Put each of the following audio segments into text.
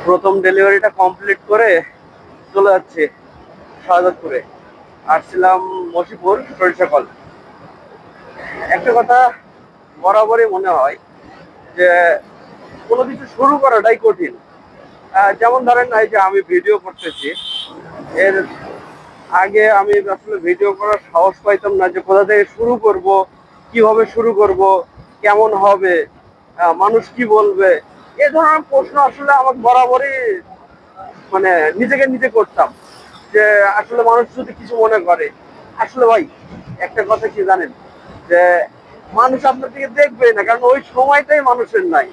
প্রথম ডেলিভারিটা কমপ্লিট করে চলে যাচ্ছে শাহজাদপুরে। আসছিলাম মসিপুর সরিষাকল। একটা কথা বরাবরই মনে হয় যে কোনো কিছু শুরু করাটাই কঠিন। যেমন ধরেন এই যে আমি ভিডিও করতেছি, এর আগে আমি আসলে ভিডিও করার সাহস পাইতাম না যে কোথা থেকে শুরু করব, কিভাবে শুরু করব, কেমন হবে, মানুষ কি বলবে। এই ধরনের প্রশ্ন আসলে আমার বরাবরই মানে নিজেকে নিজে করতাম যে আসলে মানুষ যদি কিছু মনে করে। আসলে ভাই একটা কথা কি জানেন, যে মানুষ আপনার দিকে দেখবে না, কারণ ওই সময়টাই মানুষের নাই।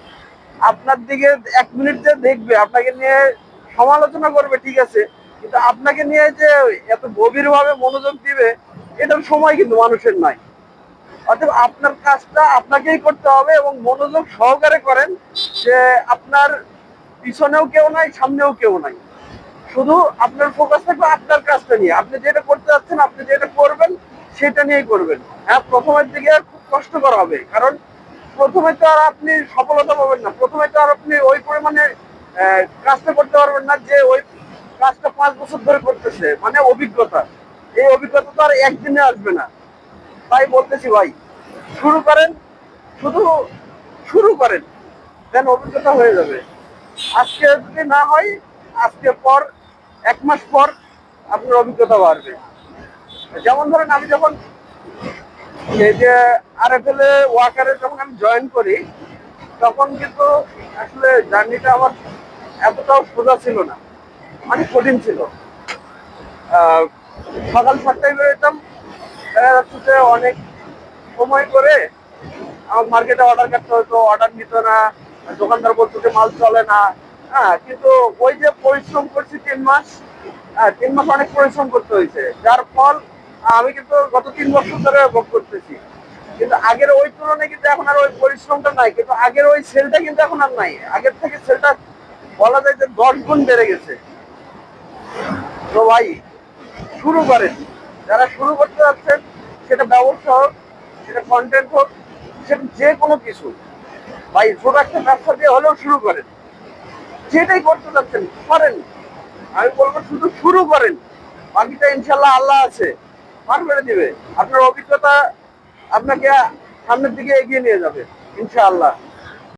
আপনার দিকে 1 মিনিট যে দেখবে, আপনাকে নিয়ে সমালোচনা করবে ঠিক আছে, কিন্তু আপনাকে নিয়ে যে এত গভীর ভাবে মনোযোগ দিবে, এটার সময় কিন্তু মানুষের নাই। অতএব আপনার কাজটা আপনাকেই করতে হবে এবং মনোযোগ সহকারে করেন, যে আপনার পিছনেও কেউ নাই, সামনেও কেউ নাই। শুধু আপনার ফোকাস থাকবে আপনার কাজটা নিয়ে। আপনি যেটা করতে যাচ্ছেন, আপনি যেটা করবেন, সেটা নিয়েই করবেন। হ্যাঁ, প্রথমের দিকে খুব কষ্টকর হবে, কারণ প্রথমে তো আর আপনি সফলতা পাবেন না। প্রথমে তো আর আপনি ওই পরিমাণে কাজটা করতে পারবেন না যে ওই কাজটা 5 বছর ধরে করতেছে, মানে অভিজ্ঞতা। এই অভিজ্ঞতা তো আর একদিনে আসবে না। তাই বলতেছি ভাই, শুরু করেন, শুধু শুরু করেন, দেন অভিজ্ঞতা হয়ে যাবে। আজকে যদি না হয়, আজকে পর 1 মাস পর আপনার অভিজ্ঞতা বাড়বে। যেমন ধরেন আমি যখন এই যে আরএফএল এ ওয়াকারে যখন আমি জয়েন করি, তখন কিন্তু আসলে জার্নিটা আমার এতটাও সোজা ছিল না, মানে কঠিন ছিল। আহ, সকাল 7টায় বেরোতাম, দেখা যাচ্ছে যে অনেক সময় করে আমার মার্কেটে অর্ডার করতে হতো, অর্ডার নিত না, দোকানদার বলতো যে মাল চলে না। হ্যাঁ, কিন্তু ওই যে পরিশ্রম করছি 3 মাস, 3 মাস অনেক পরিশ্রম করতে হয়েছে, যার ফল আমি কিন্তু গত 3 বছর ধরে ভোগ করতেছি। কিন্তু আগের ওই তুলনায় কিন্তু এখন আর ওই পরিশ্রমটা নাই, কিন্তু আগের ওই সেলটা কিন্তু এখন আর নাই। আগের থেকে সেলটা বলা যায় যে 10 গুণ বেড়ে গেছে। তো ভাই শুরু করেন, যারা শুরু করতে যাচ্ছেন, সেটা ব্যবসা হোক, সেটা কন্টেন্ট হোক, সেটা যে কোনো কিছু, ভাই ছোট একটা ব্যবসা দিয়ে হলেও শুরু করেন। যেটাই করতে যাচ্ছেন করেন, আমি বলবো শুধু শুরু করেন। বাকিটা ইনশাল্লাহ আল্লাহ আছে, পার করে দিবে। আপনার অভিজ্ঞতা আপনাকে সামনের দিকে এগিয়ে নিয়ে যাবে ইনশাআল্লাহ।